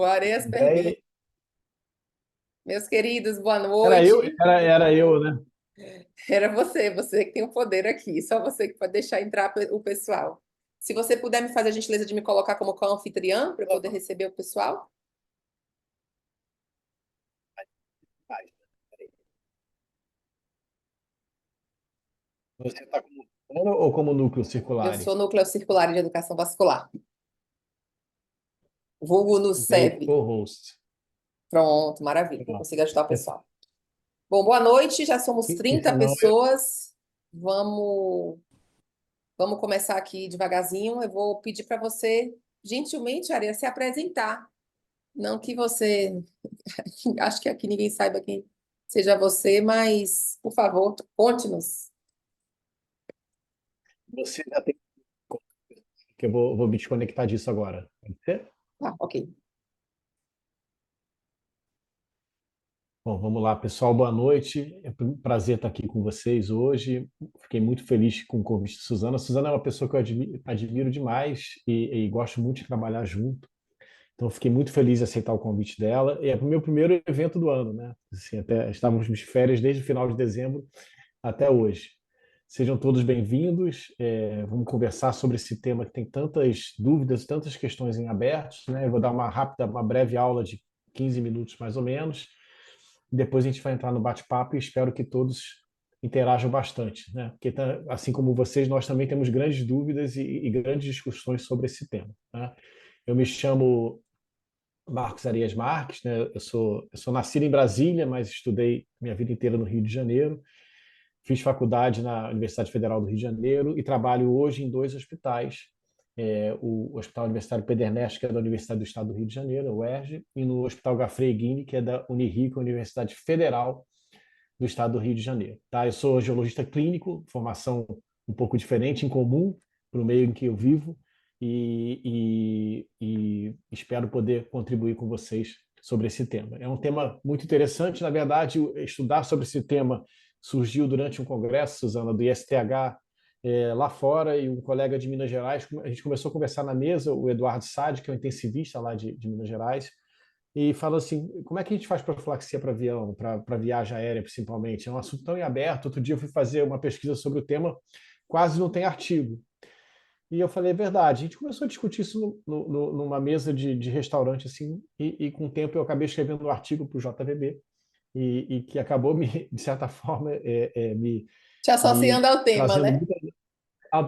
Areias pergunta. Ideia- Meus queridos, boa Era eu, noite. era eu, né? Era você que tem o poder aqui, só você que pode deixar entrar o pessoal. Se você puder me fazer a gentileza de me colocar como co-anfitriã para eu poder receber o pessoal. Você está como plano ou como núcleo Eu circular? sou núcleo circular de educação vascular, vulgo no E aí, SEV. co-host. Pronto, maravilha, vou Legal. conseguir ajudar o pessoal. Bom, boa noite, já somos E 30 senão eu. pessoas. Vamos, vamos começar aqui devagarzinho. Eu vou pedir para você, gentilmente, Aria, se apresentar. Não que você, acho que aqui ninguém saiba quem seja você, mas, por favor, conte-nos. Você já tem. Que eu vou me desconectar disso agora. Pode ser? Ah, ok. Bom, vamos lá, pessoal. Boa noite. É um prazer estar aqui com vocês hoje. Fiquei muito feliz com o convite de Suzana. A Suzana é uma pessoa que eu admiro demais e gosto muito de trabalhar junto. Então, fiquei muito feliz em aceitar o convite dela. E é o meu primeiro evento do ano, né? Assim, até estávamos de férias desde o final de dezembro até hoje. Sejam todos bem-vindos. Vamos conversar sobre esse tema que tem tantas dúvidas, tantas questões em aberto, né? Eu vou dar uma breve aula de 15 minutos mais ou menos. Depois a gente vai entrar no bate-papo e espero que todos interajam bastante, né? Porque assim como vocês, nós também temos grandes dúvidas e grandes discussões sobre esse tema, né? Eu me chamo Marcos Arias Marques, né? Eu sou nascido em Brasília, mas estudei minha vida inteira no Rio de Janeiro. Fiz faculdade na Universidade Federal do Rio de Janeiro e trabalho hoje em dois hospitais. O Hospital Universitário Pederneiras, que é da Universidade do Estado do Rio de Janeiro, a UERJ, e no Hospital Gafreguini, que é da Unirico, Universidade Federal do Estado do Rio de Janeiro. Tá? Eu sou geologista clínico, formação um pouco diferente, incomum para o meio em que eu vivo, e espero poder contribuir com vocês sobre esse tema. É um tema muito interessante, na verdade, estudar sobre esse tema surgiu durante um congresso, Suzana, do ISTH, lá fora, e um colega de Minas Gerais, a gente começou a conversar na mesa, o Eduardo Sade, que é um intensivista lá de Minas Gerais, e falou assim, como é que a gente faz profilaxia para avião, para viagem aérea principalmente? É um assunto tão em aberto. Outro dia eu fui fazer uma pesquisa sobre o tema, quase não tem artigo. E eu falei, é verdade. A gente começou a discutir isso numa mesa de restaurante, assim, e com o tempo eu acabei escrevendo um artigo para o JVB, e que acabou, de certa forma, Te me associando ao tema, trazendo né? muita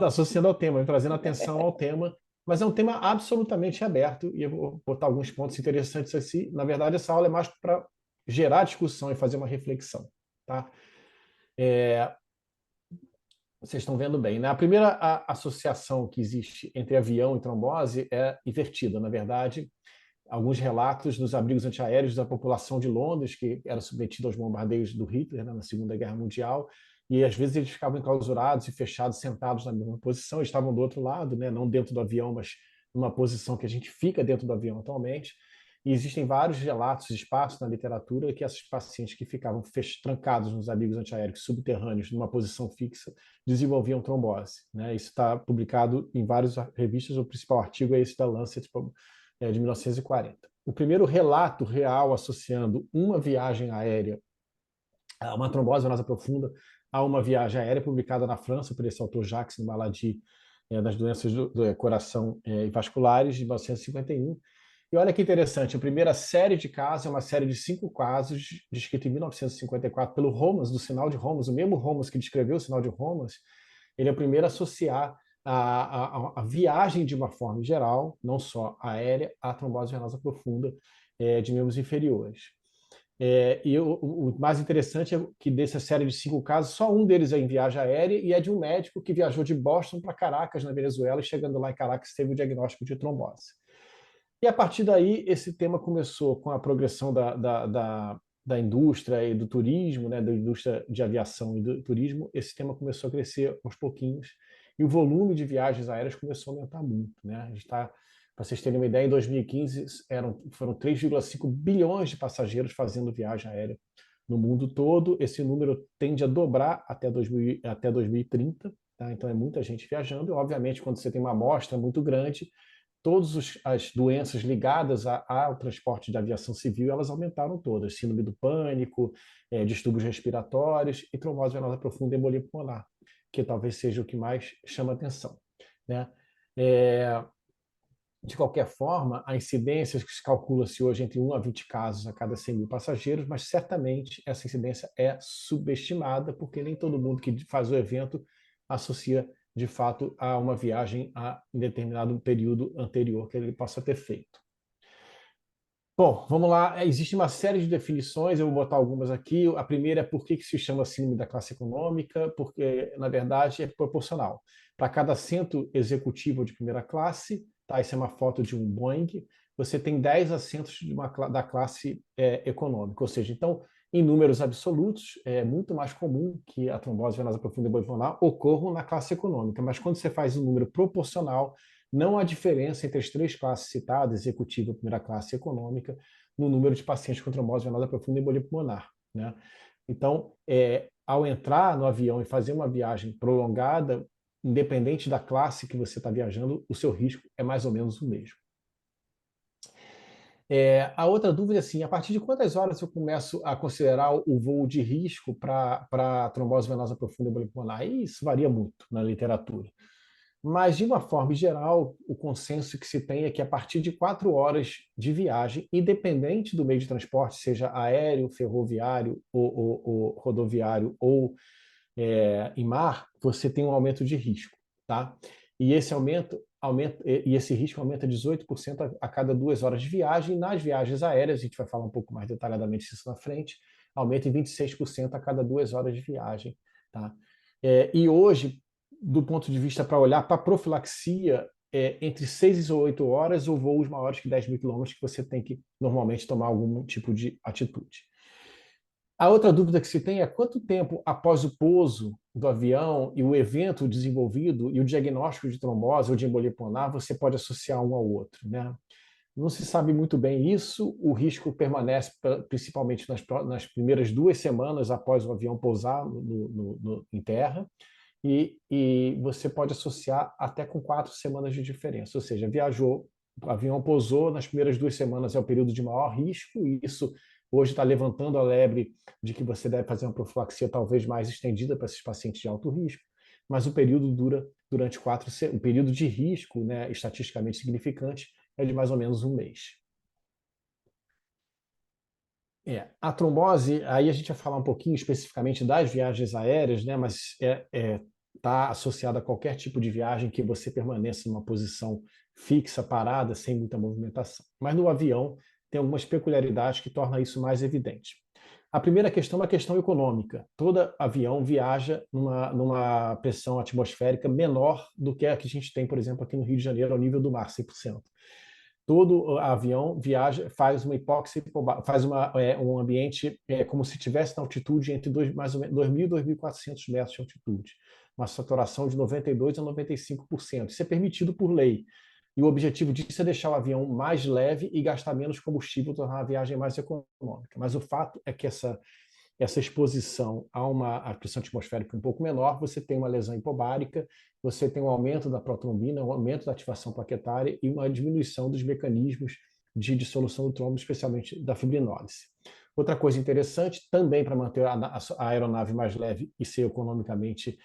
associando ao tema, trazendo atenção ao tema, mas é um tema absolutamente aberto e eu vou botar alguns pontos interessantes assim. Na verdade, essa aula é mais para gerar discussão e fazer uma reflexão, tá? Vocês estão vendo bem, né? A primeira associação que existe entre avião e trombose é invertida, na verdade. Alguns relatos nos abrigos antiaéreos da população de Londres, que era submetida aos bombardeios do Hitler, né, na Segunda Guerra Mundial, e às vezes eles ficavam enclausurados e fechados, sentados na mesma posição, eles estavam do outro lado, né, não dentro do avião, mas numa posição que a gente fica dentro do avião atualmente. E existem vários relatos, espaços na literatura que esses pacientes que ficavam trancados nos abrigos antiaéreos subterrâneos, numa posição fixa, desenvolviam trombose. Né? Isso está publicado em várias revistas, o principal artigo é esse da Lancet, de 1940. O primeiro relato real associando uma viagem aérea, uma trombose venosa profunda, a uma viagem aérea publicada na França por esse autor Jacques Malady, das doenças do coração e vasculares, de 1951. E olha que interessante, a primeira série de casos é uma série de 5 casos, descrita em 1954 pelo Holmes, do sinal de Holmes, o mesmo Holmes que descreveu o sinal de Holmes. Ele é o primeiro a associar a viagem de uma forma geral, não só aérea, à trombose venosa profunda de membros inferiores. E o mais interessante é que dessa série de 5 casos, só um deles é em viagem aérea e é de um médico que viajou de Boston para Caracas, na Venezuela, e chegando lá em Caracas teve o diagnóstico de trombose. E a partir daí, esse tema começou com a progressão da indústria e do turismo, né, da indústria de aviação e do turismo, esse tema começou a crescer aos pouquinhos e o volume de viagens aéreas começou a aumentar muito. Né? A gente está, para vocês terem uma ideia, em 2015 foram 3,5 bilhões de passageiros fazendo viagem aérea no mundo todo. Esse número tende a dobrar até 2030, tá? Então é muita gente viajando. E, obviamente, quando você tem uma amostra muito grande, todas as doenças ligadas ao transporte de aviação civil, elas aumentaram todas. Síndrome do pânico, distúrbios respiratórios e trombose venosa profunda e embolia pulmonar, que talvez seja o que mais chama atenção, né? De qualquer forma, a incidência que se calcula-se hoje entre 1 a 20 casos a cada 100 mil passageiros, mas certamente essa incidência é subestimada, porque nem todo mundo que faz o evento associa, de fato, a uma viagem em determinado período anterior que ele possa ter feito. Bom, vamos lá. Existe uma série de definições, eu vou botar algumas aqui. A primeira é por que se chama síndrome da classe econômica, porque, na verdade, é proporcional. Para cada assento executivo de primeira classe, tá? Isso é uma foto de um Boeing, você tem 10 assentos da classe econômica, ou seja, então, em números absolutos, é muito mais comum que a trombose venosa profunda e embolia pulmonar ocorram na classe econômica, mas quando você faz um número proporcional, não há diferença entre as três classes citadas, executiva, primeira classe e econômica, no número de pacientes com trombose venosa profunda e embolia pulmonar, né? Então, ao entrar no avião e fazer uma viagem prolongada, independente da classe que você está viajando, o seu risco é mais ou menos o mesmo. A outra dúvida é assim, a partir de quantas horas eu começo a considerar o voo de risco para trombose venosa profunda e embolia pulmonar? E isso varia muito na literatura. Mas, de uma forma geral, o consenso que se tem é que a partir de 4 horas de viagem, independente do meio de transporte, seja aéreo, ferroviário, ou rodoviário ou em mar, você tem um aumento de risco, tá? E esse risco aumenta 18% a cada 2 horas de viagem. Nas viagens aéreas, a gente vai falar um pouco mais detalhadamente disso na frente, aumenta em 26% a cada 2 horas de viagem, tá? E hoje, do ponto de vista para olhar para a profilaxia, entre 6 e 8 horas ou voos maiores que 10 mil quilômetros que você tem que normalmente tomar algum tipo de atitude. A outra dúvida que se tem é quanto tempo após o pouso do avião e o evento desenvolvido e o diagnóstico de trombose ou de embolia pulmonar você pode associar um ao outro, né? Não se sabe muito bem isso, o risco permanece principalmente nas primeiras 2 semanas após o avião pousar em terra, e você pode associar até com 4 semanas de diferença, ou seja, viajou, o avião pousou, nas primeiras 2 semanas é o período de maior risco, e isso hoje está levantando a lebre de que você deve fazer uma profilaxia talvez mais estendida para esses pacientes de alto risco, mas o período dura durante 4 semanas, o período de risco, né, estatisticamente significante, é de mais ou menos um mês. A trombose, aí a gente vai falar um pouquinho especificamente das viagens aéreas, né, mas está associada a qualquer tipo de viagem que você permaneça numa posição fixa, parada, sem muita movimentação. Mas no avião tem algumas peculiaridades que tornam isso mais evidente. A primeira questão é uma questão econômica. Todo avião viaja numa pressão atmosférica menor do que a que a gente tem, por exemplo, aqui no Rio de Janeiro, ao nível do mar, 100%. Todo avião viaja, faz uma hipóxia, faz um ambiente como se estivesse na altitude entre mais ou menos 2.000 e 2.400 metros de altitude. Uma saturação de 92% a 95%. Isso é permitido por lei. E o objetivo disso é deixar o avião mais leve e gastar menos combustível, tornar a viagem mais econômica. Mas o fato é que essa exposição a pressão atmosférica um pouco menor, você tem uma lesão hipobárica, você tem um aumento da protrombina, um aumento da ativação plaquetária e uma diminuição dos mecanismos de dissolução do trombo, especialmente da fibrinólise. Outra coisa interessante, também para manter a aeronave mais leve e ser economicamente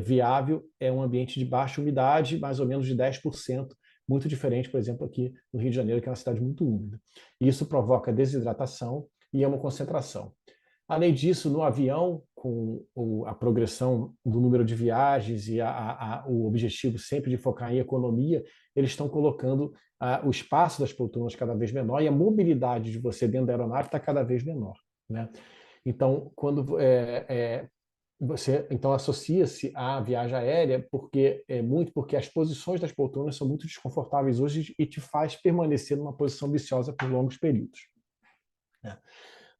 viável, é um ambiente de baixa umidade, mais ou menos de 10%, muito diferente, por exemplo, aqui no Rio de Janeiro, que é uma cidade muito úmida. Isso provoca desidratação e hemoconcentração. Além disso, no avião, com a progressão do número de viagens e o objetivo sempre de focar em economia, eles estão colocando o espaço das poltronas cada vez menor e a mobilidade de você dentro da aeronave está cada vez menor, né? Então, quando então associa-se à viagem aérea porque as posições das poltronas são muito desconfortáveis hoje e te faz permanecer numa posição viciosa por longos períodos.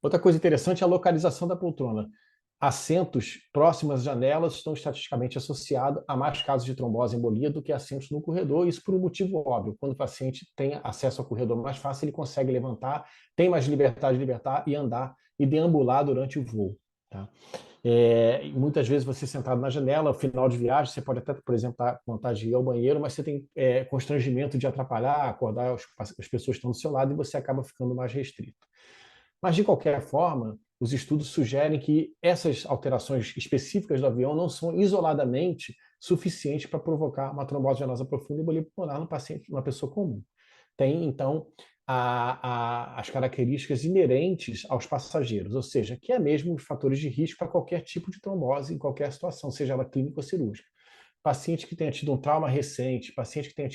Outra coisa interessante é a localização da poltrona. Assentos próximos às janelas estão estatisticamente associados a mais casos de trombose e embolia do que assentos no corredor, isso por um motivo óbvio. Quando o paciente tem acesso ao corredor mais fácil, ele consegue levantar, tem mais liberdade de libertar e andar e deambular durante o voo, tá? E muitas vezes você sentado na janela, final de viagem, você pode até, por exemplo, estar com vontade de ir ao banheiro, mas você tem constrangimento de atrapalhar, acordar as pessoas que estão do seu lado e você acaba ficando mais restrito. Mas, de qualquer forma, os estudos sugerem que essas alterações específicas do avião não são isoladamente suficientes para provocar uma trombose venosa profunda e embolia pulmonar no paciente, numa pessoa comum. Tem, então, as características inerentes aos passageiros, ou seja, que é mesmo os fatores de risco para qualquer tipo de trombose, em qualquer situação, seja ela clínica ou cirúrgica. Paciente que tenha tido um trauma recente, paciente que tenha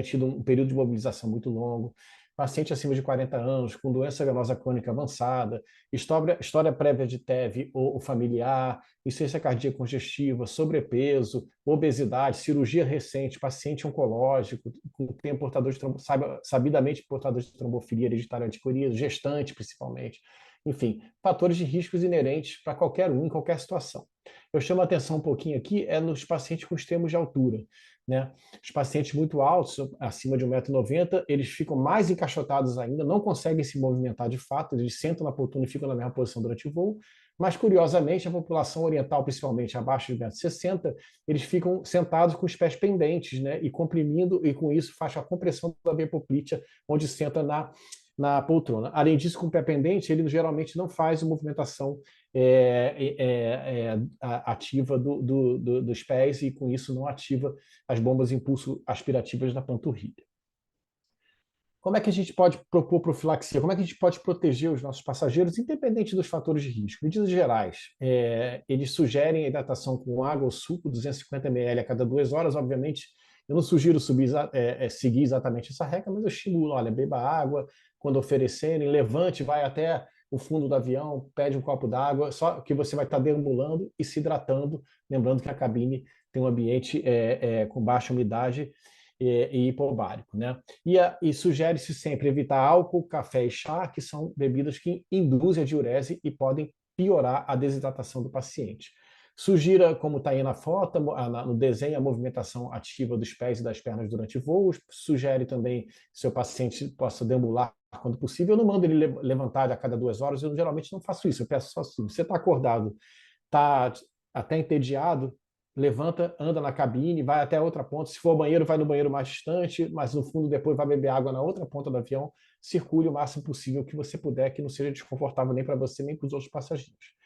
tido um período de mobilização muito longo, paciente acima de 40 anos, com doença venosa crônica avançada, história prévia de TEV ou familiar, insuficiência cardíaca congestiva, sobrepeso, obesidade, cirurgia recente, paciente oncológico, tem portador de sabidamente portador de trombofilia hereditária anticoria, gestante principalmente. Enfim, fatores de riscos inerentes para qualquer um, em qualquer situação. Eu chamo a atenção um pouquinho aqui nos pacientes com extremos de altura, né? Os pacientes muito altos, acima de 1,90 m, eles ficam mais encaixotados ainda, não conseguem se movimentar de fato, eles sentam na poltrona e ficam na mesma posição durante o voo, mas, curiosamente, a população oriental, principalmente abaixo de 1,60 m, eles ficam sentados com os pés pendentes, né? E comprimindo, e com isso faz a compressão da veia poplítea, onde senta na poltrona. Além disso, com o pé pendente, ele geralmente não faz a movimentação ativa dos pés e, com isso, não ativa as bombas de impulso aspirativas da panturrilha. Como é que a gente pode propor profilaxia? Como é que a gente pode proteger os nossos passageiros, independente dos fatores de risco? Medidas gerais, eles sugerem a hidratação com água ou suco, 250 ml a cada 2 horas. Obviamente, eu não sugiro seguir exatamente essa regra, mas eu estimulo, olha, beba água, quando oferecerem, levante, vai até o fundo do avião, pede um copo d'água, só que você vai estar deambulando e se hidratando, lembrando que a cabine tem um ambiente com baixa umidade e hipobárico, né? E sugere-se sempre evitar álcool, café e chá, que são bebidas que induzem a diurese e podem piorar a desidratação do paciente. Sugira, como está aí na foto, no desenho, a movimentação ativa dos pés e das pernas durante voos. Sugere também que seu paciente possa deambular quando possível. Eu não mando ele levantar a cada 2 horas, eu geralmente não faço isso, eu peço só assim. Você está acordado, está até entediado, levanta, anda na cabine, vai até a outra ponta. Se for ao banheiro, vai no banheiro mais distante, mas no fundo depois vai beber água na outra ponta do avião. Circule o máximo possível que você puder, que não seja desconfortável nem para você, nem para os outros passageiros.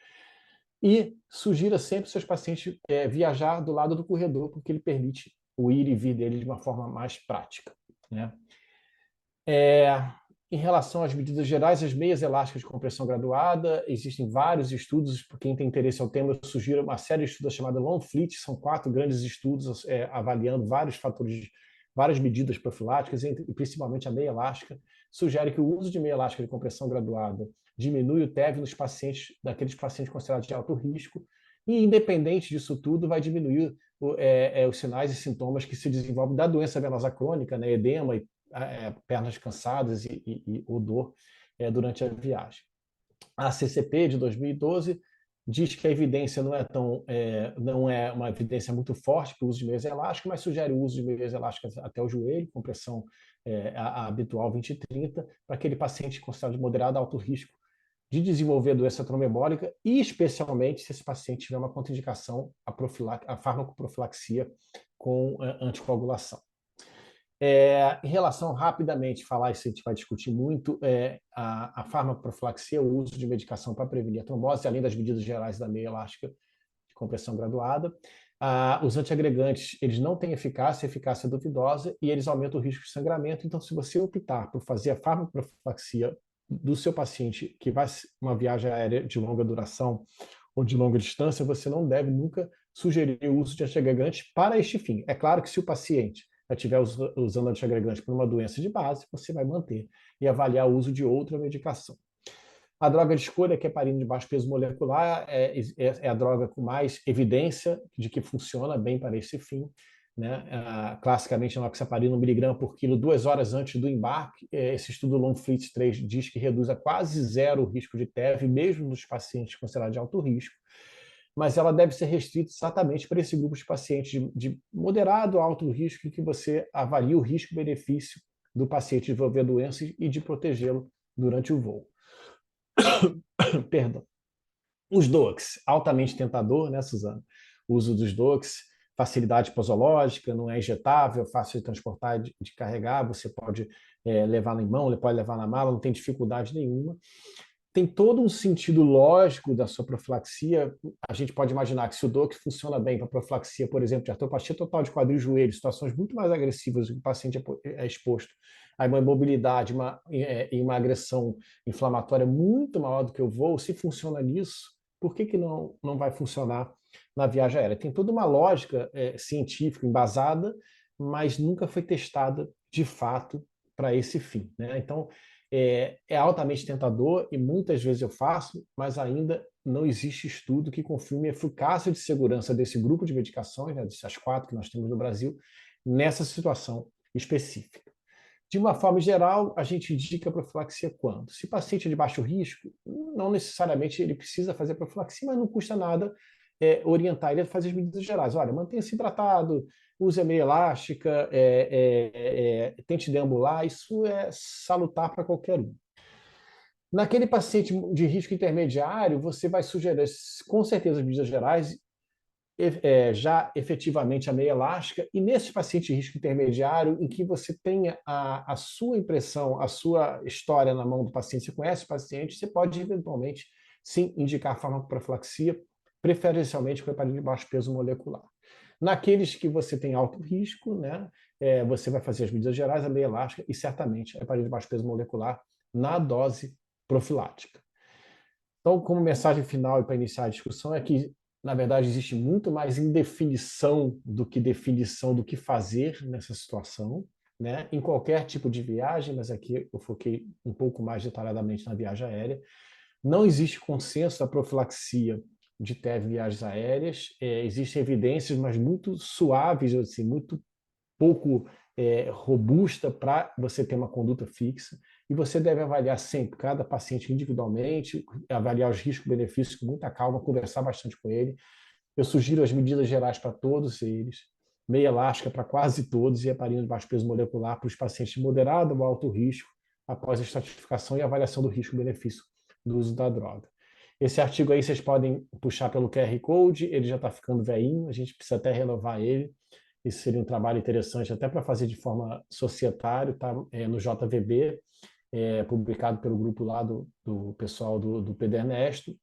E sugira sempre seus pacientes viajar do lado do corredor, porque ele permite o ir e vir dele de uma forma mais prática, né? Em relação às medidas gerais, as meias elásticas de compressão graduada, existem vários estudos, para quem tem interesse ao tema, eu sugiro uma série de estudos chamada Longfleet, são 4 grandes estudos avaliando vários fatores, várias medidas profiláticas, e principalmente a meia elástica, sugere que o uso de meia elástica de compressão graduada diminui o TEV nos pacientes, daqueles pacientes considerados de alto risco, e independente disso tudo, vai diminuir os sinais e sintomas que se desenvolvem da doença venosa crônica, né, edema e pernas cansadas e odor durante a viagem. A CCP de 2012 diz que a evidência não é uma evidência muito forte para o uso de meias elásticas, mas sugere o uso de meias elásticas até o joelho, com pressão a habitual 20 e 30, para aquele paciente considerado de moderado a alto risco de desenvolver doença trombembólica, e especialmente se esse paciente tiver uma contraindicação à farmacoprofilaxia com anticoagulação. Em relação, rapidamente, falar isso a gente vai discutir muito, a farmacoprofilaxia, o uso de medicação para prevenir a trombose, além das medidas gerais da meia elástica de compressão graduada. Os antiagregantes, eles não têm eficácia duvidosa, e eles aumentam o risco de sangramento. Então, se você optar por fazer a farmacoprofilaxia do seu paciente, que vai uma viagem aérea de longa duração ou de longa distância, você não deve nunca sugerir o uso de antiagregantes para este fim. É claro que se o paciente estiver usando antiagregante por uma doença de base, você vai manter e avaliar o uso de outra medicação. A droga de escolha, que é heparina de baixo peso molecular, é a droga com mais evidência de que funciona bem para esse fim, né? Classicamente, a enoxaparina 1 mg por quilo 2 horas antes do embarque. Esse estudo Longfleet 3 diz que reduz a quase zero o risco de TEV, mesmo nos pacientes considerados de alto risco, mas ela deve ser restrita exatamente para esse grupo de pacientes de moderado a alto risco, em que você avalia o risco-benefício do paciente desenvolver a doença e de protegê-lo durante o voo. Perdão. Os DOACs, altamente tentador, né, Suzana? O uso dos DOACs, facilidade posológica, não é injetável, fácil de transportar e de carregar, você pode levar em mão, pode levar na mala, não tem dificuldade nenhuma. Tem todo um sentido lógico da sua profilaxia. A gente pode imaginar que se o DOAC funciona bem para profilaxia, por exemplo, de artropatia total de quadril e joelho, situações muito mais agressivas que o paciente é exposto a uma imobilidade e uma agressão inflamatória muito maior do que o voo, se funciona nisso, por que não vai funcionar na viagem aérea? Tem toda uma lógica científica embasada, mas nunca foi testada de fato para esse fim, né? Então, é altamente tentador e muitas vezes eu faço, mas ainda não existe estudo que confirme a eficácia de segurança desse grupo de medicações, né, dessas 4 que nós temos no Brasil, nessa situação específica. De uma forma geral, a gente indica profilaxia quando? Se o paciente é de baixo risco, não necessariamente ele precisa fazer profilaxia, mas não custa nada orientar ele a fazer as medidas gerais. Olha, mantenha-se hidratado, use a meia elástica, tente deambular, isso é salutar para qualquer um. Naquele paciente de risco intermediário, você vai sugerir, com certeza, as medidas gerais, já efetivamente a meia elástica, e nesse paciente de risco intermediário, em que você tenha a sua impressão, a sua história na mão do paciente, você conhece o paciente, você pode eventualmente sim indicar farmacoprofilaxia, preferencialmente com heparina de baixo peso molecular. Naqueles que você tem alto risco, né, você vai fazer as medidas gerais, a meia elástica e certamente a heparina de baixo peso molecular na dose profilática. Então, como mensagem final e para iniciar a discussão é que, na verdade, existe muito mais indefinição do que definição do que fazer nessa situação, né? Em qualquer tipo de viagem, mas aqui eu foquei um pouco mais detalhadamente na viagem aérea. Não existe consenso da profilaxia de TEV em viagens aéreas. Existem evidências, mas muito suaves, assim, muito pouco robusta para você ter uma conduta fixa, e você deve avaliar sempre cada paciente individualmente, avaliar os riscos-benefícios com muita calma, conversar bastante com ele. Eu sugiro as medidas gerais para todos eles, meia elástica para quase todos e heparina de baixo peso molecular para os pacientes de moderado ou alto risco, após a estratificação e avaliação do risco-benefício do uso da droga. Esse artigo aí vocês podem puxar pelo QR Code, ele já está ficando velhinho, a gente precisa até renovar ele. Isso seria um trabalho interessante até para fazer de forma societária, tá? No JVB, publicado pelo grupo lá do pessoal do PD Ernesto.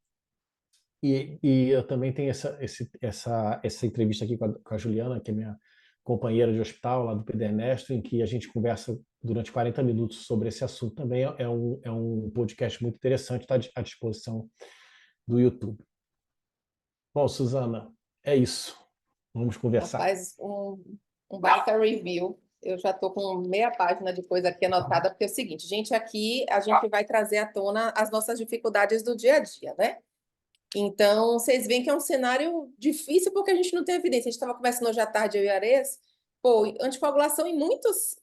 E eu também tenho essa entrevista aqui com a Juliana, que é minha companheira de hospital lá do PD Ernesto, em que a gente conversa durante 40 minutos sobre esse assunto. Também é um podcast muito interessante, está à disposição do YouTube. Bom, Suzana, é isso. Vamos conversar. Rapaz, um baita review. Eu já estou com meia página de coisa aqui anotada, porque é o seguinte, gente, aqui a gente vai trazer à tona as nossas dificuldades do dia a dia, né? Então, vocês veem que é um cenário difícil porque a gente não tem evidência. A gente estava conversando hoje à tarde, eu e a Ares, pô, anticoagulação em muitas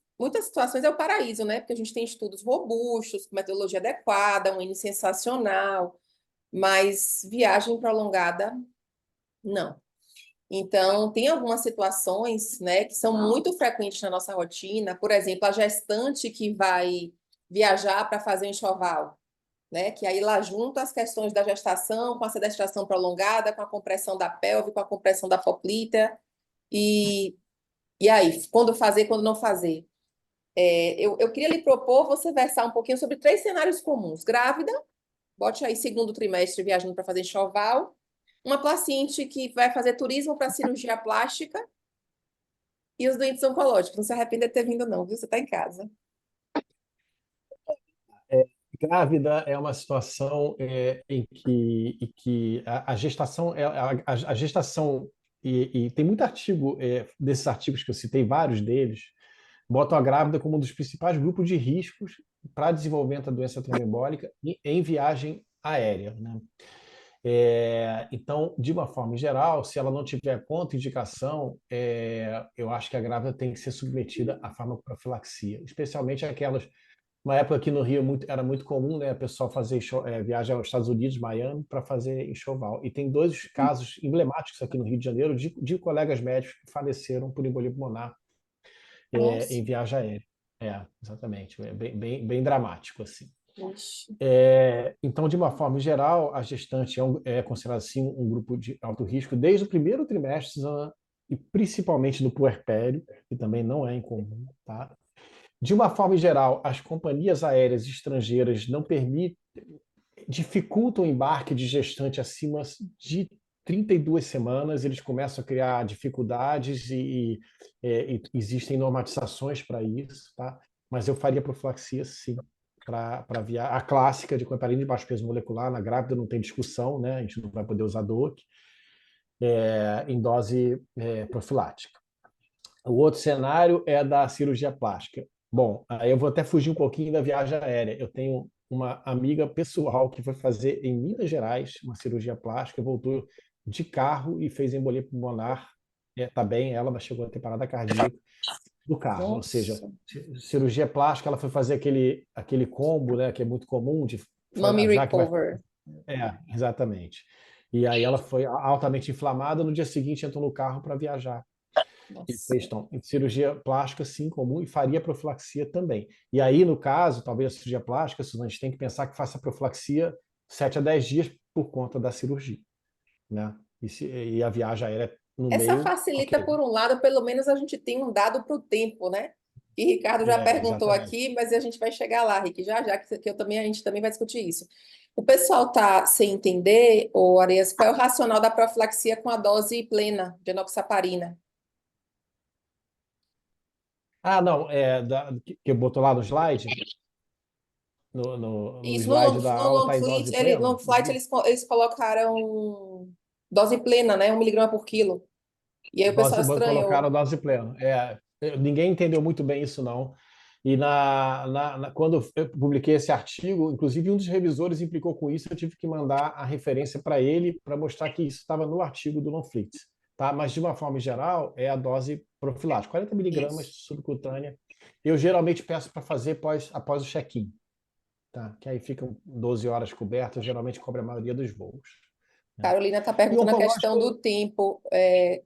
situações é o paraíso, né? Porque a gente tem estudos robustos, com metodologia adequada, um N sensacional, mas viagem prolongada, não. Então, tem algumas situações, né, que são muito frequentes na nossa rotina. Por exemplo, a gestante que vai viajar para fazer um enxoval, né, que aí lá junta as questões da gestação, com a sedestração prolongada, com a compressão da pelve, com a compressão da poplita, e, e aí, quando fazer, quando não fazer. Eu queria lhe propor você versar um pouquinho sobre 3 cenários comuns. Grávida, bote aí segundo trimestre viajando para fazer enxoval, uma paciente que vai fazer turismo para cirurgia plástica e os doentes oncológicos. Não se arrependa de ter vindo, não, viu? Você está em casa. É, Grávida é uma situação em que a gestação, a gestação e tem muito artigo, desses artigos que eu citei, vários deles, botam a grávida como um dos principais grupos de riscos para desenvolvimento da doença tromboembólica em viagem aérea, né? Então, de uma forma geral, se ela não tiver contraindicação, eu acho que a grávida tem que ser submetida à farmacoprofilaxia, especialmente aquelas. Uma época aqui no Rio era muito comum, né, a pessoa fazer viagem aos Estados Unidos, Miami, para fazer enxoval. E tem 2 casos emblemáticos aqui no Rio de Janeiro de colegas médicos que faleceram por embolia pulmonar Nossa. em viagem aérea. Exatamente. É bem dramático, assim. Ixi. Então, de uma forma geral, a gestante é considerada assim um grupo de alto risco desde o primeiro trimestre e principalmente no puerpério, que também não é incomum, tá? De uma forma geral, as companhias aéreas estrangeiras não permitem, dificultam o embarque de gestante acima de 32 semanas, eles começam a criar dificuldades e existem normatizações para isso, tá? Mas eu faria profilaxia, sim, para a clássica de heparina de baixo peso molecular, na grávida não tem discussão, né? A gente não vai poder usar DOAC, em dose profilática. O outro cenário é da cirurgia plástica. Bom, aí eu vou até fugir um pouquinho da viagem aérea. Eu tenho uma amiga pessoal que foi fazer em Minas Gerais uma cirurgia plástica, voltou de carro e fez embolia pulmonar. Tá bem ela, mas chegou a ter parada cardíaca do carro. Ou seja, Nossa. cirurgia plástica, ela foi fazer aquele combo, né, que é muito comum, Mummy já que vai. Recover. Exatamente. E aí ela foi altamente inflamada, no dia seguinte entrou no carro para viajar. E fez, Nossa. então, cirurgia plástica, sim, comum, e faria profilaxia também. E aí, no caso, talvez a cirurgia plástica, Suzana, a gente tem que pensar que faça profilaxia 7 a 10 dias por conta da cirurgia, né? E a viagem aérea no Essa meio, facilita, ok. por um lado, pelo menos a gente tem um dado para o tempo, né? E Ricardo já perguntou Exatamente. aqui, mas a gente vai chegar lá, Rick, já já, que eu também, a gente também vai discutir isso. O pessoal tá sem entender, ô Areias, qual é o racional da profilaxia com a dose plena de enoxaparina? Não, que botou lá no slide, no Isso, slide da no aula, long está em flight, dose plena? long flight eles colocaram dose plena, né? 1 miligrama por quilo. E aí o pessoal Colocaram estranhou. dose plena. Ninguém entendeu muito bem isso, não. E quando eu publiquei esse artigo, inclusive um dos revisores implicou com isso, eu tive que mandar a referência para ele para mostrar que isso estava no artigo do Lonflix. Tá? Mas, de uma forma geral, é a dose profilática, 40 miligramas Isso. subcutânea. Eu geralmente peço para fazer após o check-in, tá? Que aí ficam 12 horas cobertas, geralmente cobre a maioria dos voos. Né? Carolina está E perguntando a questão oncológico,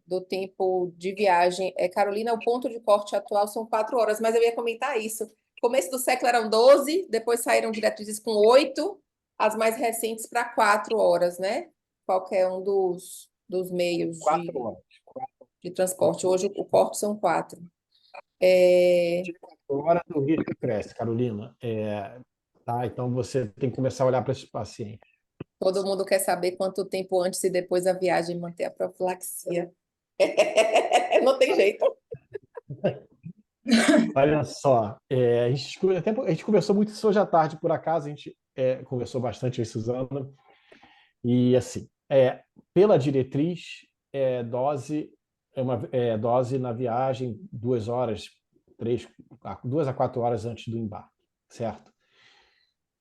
do tempo de viagem. Carolina, o ponto de corte atual são 4 horas, mas eu ia comentar isso. Começo do século eram 12, depois saíram diretrizes com 8, as mais recentes para 4 horas, né? Qualquer um dos meios 4 horas. de transporte. Hoje o corte são 4. É, 4 horas o risco cresce, Carolina. Tá? Então você tem que começar a olhar para esses pacientes. todo mundo quer saber quanto tempo antes e depois da viagem manter a profilaxia. Não tem jeito. Olha só, a gente conversou muito isso hoje à tarde, por acaso, a gente conversou bastante isso, Suzana, e assim, pela diretriz, dose dose na viagem 2 horas, 2 a 4 horas antes do embarque, certo?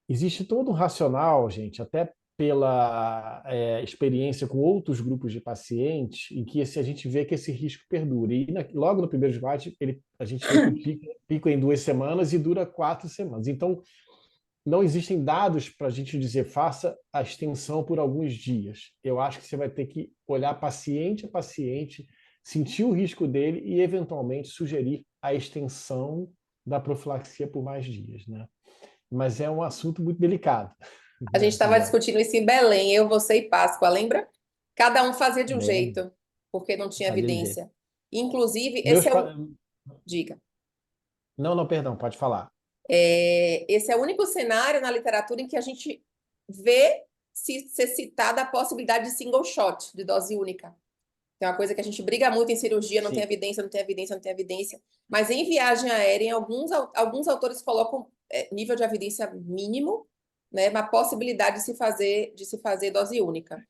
Existe todo um racional, gente, até pela experiência com outros grupos de pacientes, em que a gente vê que esse risco perdura. E logo no primeiro slide, a gente vê que o pico é em 2 semanas e dura 4 semanas. Então, não existem dados para a gente dizer faça a extensão por alguns dias. Eu acho que você vai ter que olhar paciente a paciente, sentir o risco dele e, eventualmente, sugerir a extensão da profilaxia por mais dias, né? Mas é um assunto muito delicado, A gente né, estava Suzana? discutindo isso em Belém, eu, você e Páscoa, lembra? Cada um fazia de um Lembro, jeito, porque não tinha fazia de jeito. evidência. Inclusive, Meus esse é pa... o. Diga. Não, não, perdão, pode falar. Esse é o único cenário na literatura em que a gente vê ser citada a possibilidade de single shot, de dose única. É uma coisa que a gente briga muito em cirurgia, não tem Sim. evidência, não tem evidência, não tem evidência. Mas em viagem aérea, alguns autores colocam nível de evidência mínimo, né, uma possibilidade de se fazer dose única.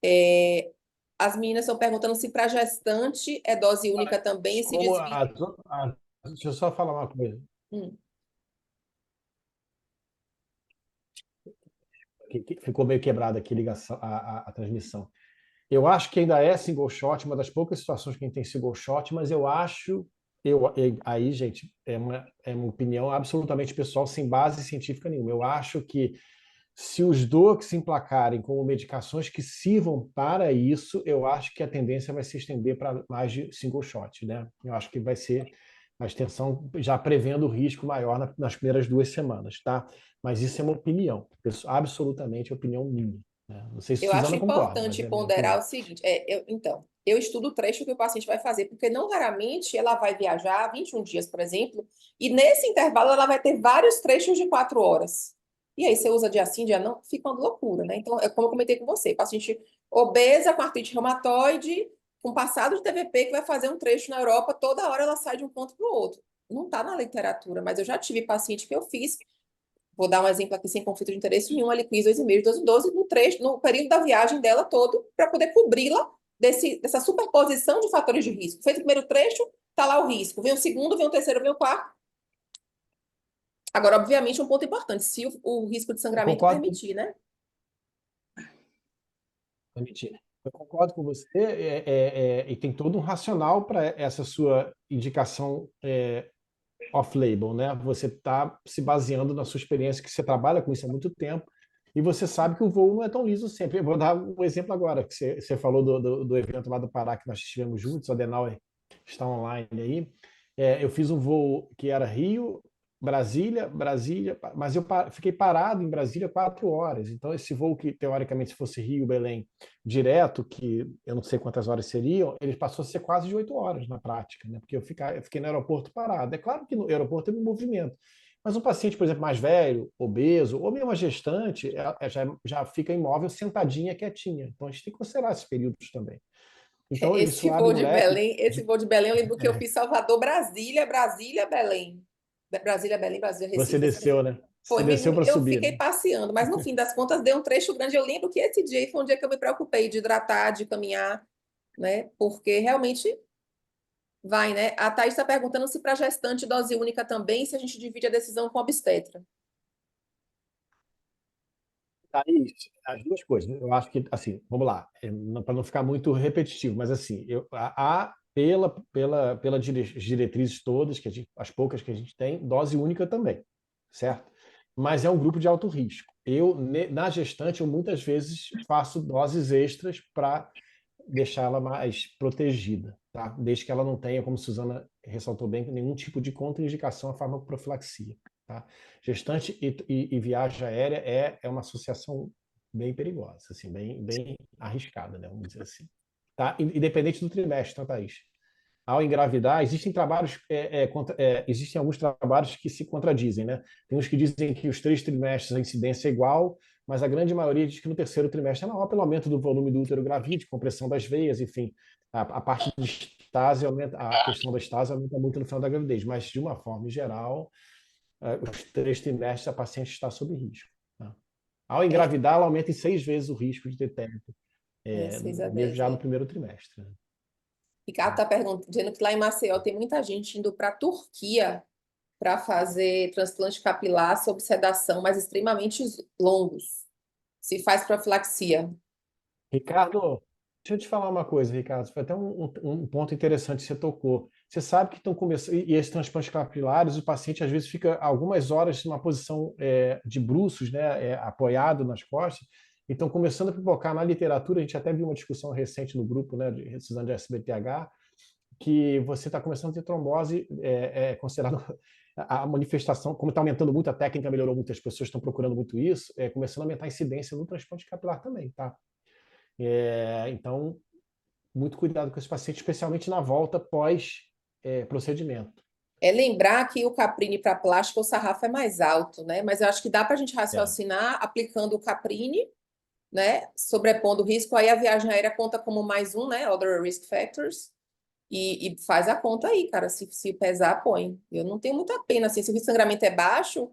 É, as meninas estão perguntando se para gestante é dose única também, e se Como desvia. Deixa eu só falar uma coisa, Hum, que ficou meio quebrada aqui a ligação, a transmissão. Eu acho que ainda é single shot, uma das poucas situações que a gente tem single shot, mas eu acho, aí, gente, é uma opinião absolutamente pessoal, sem base científica nenhuma. Eu acho que se os DOACs se emplacarem como medicações que sirvam para isso, eu acho que a tendência vai se estender para mais de single shot, né? Eu acho que vai ser a extensão já prevendo o risco maior nas primeiras 2 semanas, tá? Mas isso é uma opinião, absolutamente opinião minha, né? Não sei se Eu acho Suzana concorda, mas importante é a minha ponderar opinião. o seguinte, então, eu estudo o trecho que o paciente vai fazer, porque não raramente ela vai viajar 21 dias, por exemplo, e nesse intervalo ela vai ter vários trechos de 4 horas. E aí você usa dia sim, dia não, fica uma loucura, né? Então, é como eu comentei com você, paciente obesa, com artrite reumatoide, com passado de TVP, que vai fazer um trecho na Europa, toda hora ela sai de um ponto para o outro. Não está na literatura, mas eu já tive paciente que eu fiz. Vou dar um exemplo aqui sem conflito de interesse nenhum. Ela quis 2,5, 12, 12 no trecho, no período da viagem dela todo, para poder cobri-la dessa superposição de fatores de risco. Feito o primeiro trecho, tá lá o risco. Vem o segundo, vem o terceiro, vem o quarto. Agora, obviamente, um ponto importante, se o risco de Eu sangramento concordo com, permitir, né? eu concordo com você, e tem todo um racional para essa sua indicação off-label, né? Você está se baseando na sua experiência, que você trabalha com isso há muito tempo, e você sabe que o voo não é tão liso sempre. Eu vou dar um exemplo agora, que você falou do evento lá do Pará que nós estivemos juntos, o Adenauer está online aí. Eu fiz um voo que era Rio, Brasília, Brasília, mas eu fiquei parado em Brasília 4 horas. Então, esse voo que, teoricamente, se fosse Rio, Belém, direto, que eu não sei quantas horas seriam, ele passou a ser quase de 8 horas na prática, né? Porque eu fiquei no aeroporto parado. É claro que no aeroporto tem um movimento, mas um paciente, por exemplo, mais velho, obeso, ou mesmo uma gestante, já fica imóvel, sentadinha, quietinha. Então, a gente tem que considerar esses períodos também. Então, isso Esse abre voo um de leque Belém, esse de... voo de Belém, eu lembro que eu fiz Salvador, Brasília, Brasília, Belém. Brasília, Belém, Brasília, Você Recife. desceu, né? Foi, Você desceu para eu subir, fiquei né? passeando, mas no fim das contas deu um trecho grande. Eu lembro que esse dia foi um dia que eu me preocupei de hidratar, de caminhar, né? Porque realmente vai, né? A Thaís está perguntando se para gestante dose única também, se a gente divide a decisão com a obstetra. Aí, as duas coisas. Eu acho que, assim, vamos lá, para não ficar muito repetitivo, mas assim, pela diretrizes todas, as poucas que a gente tem, dose única também, certo? Mas é um grupo de alto risco. Na gestante, eu muitas vezes faço doses extras para deixá-la mais protegida, tá? Desde que ela não tenha, como Suzana ressaltou bem, nenhum tipo de contraindicação à farmacoprofilaxia, tá? Gestante e viagem aérea é uma associação bem perigosa, assim, bem arriscada, né? Vamos dizer assim. Tá? Independente do trimestre, tá, Thaís? Ao engravidar, existem alguns trabalhos que se contradizem, né? Tem uns que dizem que os 3 trimestres a incidência é igual, mas a grande maioria diz que no terceiro trimestre é maior pelo aumento do volume do útero gravídico, compressão das veias, enfim. A parte de estase aumenta, a questão da estase aumenta muito no final da gravidez, mas de uma forma geral, os 3 trimestres a paciente está sob risco. Tá? Ao É, engravidar, ela aumenta em 6 vezes o risco de ter término, 6 a mesmo 10, já no é. primeiro trimestre. Né? Ricardo está dizendo que lá em Maceió tem muita gente indo para a Turquia para fazer transplante capilar sob sedação, mas extremamente longos. Se faz profilaxia. Ricardo, deixa eu te falar uma coisa, Ricardo. Foi até um ponto interessante que você tocou. Você sabe que estão começando, e esses transplantes capilares, o paciente às vezes fica algumas horas numa posição de bruços, né, apoiado nas costas, e estão começando a pipocar na literatura. A gente até viu uma discussão recente no grupo, né, de Suzana de SBTH, que você está começando a ter trombose, considerado a manifestação, como está aumentando muito, a técnica melhorou muito, as pessoas estão procurando muito isso, começando a aumentar a incidência no transplante capilar também, tá? Então, muito cuidado com esse paciente, especialmente na volta pós-procedimento. É lembrar que o Caprini para plástico, o sarrafo é mais alto, né? Mas eu acho que dá para a gente É. raciocinar aplicando o Caprini, né? Sobrepondo o risco, aí a viagem aérea conta como mais um, né? Other risk factors. E faz a conta aí, cara. Se pesar, põe. Eu não tenho muita pena, assim. Se o risco de sangramento é baixo,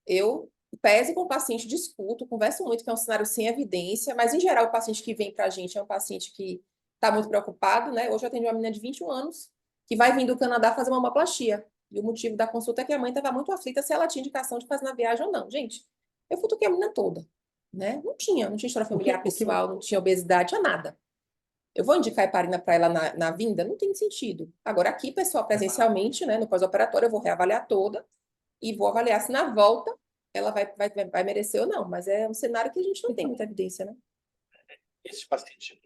eu pese com o paciente, discuto, converso muito, que é um cenário sem evidência, mas em geral o paciente que vem para a gente é um paciente que está muito preocupado, né? Hoje eu atendi uma menina de 21 anos que vai vir do Canadá fazer uma mamoplastia. E o motivo da consulta é que a mãe estava muito aflita se ela tinha indicação de fazer na viagem ou não. Gente, eu futuquei a menina toda, né? Não tinha história O que, familiar o que, pessoal, não tinha obesidade, tinha nada. Eu vou indicar heparina para ela na vinda? Não tem sentido. Agora, aqui, pessoal, presencialmente, né, no pós-operatório, eu vou reavaliar toda e vou avaliar se na volta ela vai merecer ou não. Mas é um cenário que a gente não tem muita evidência, né? esses pacientes,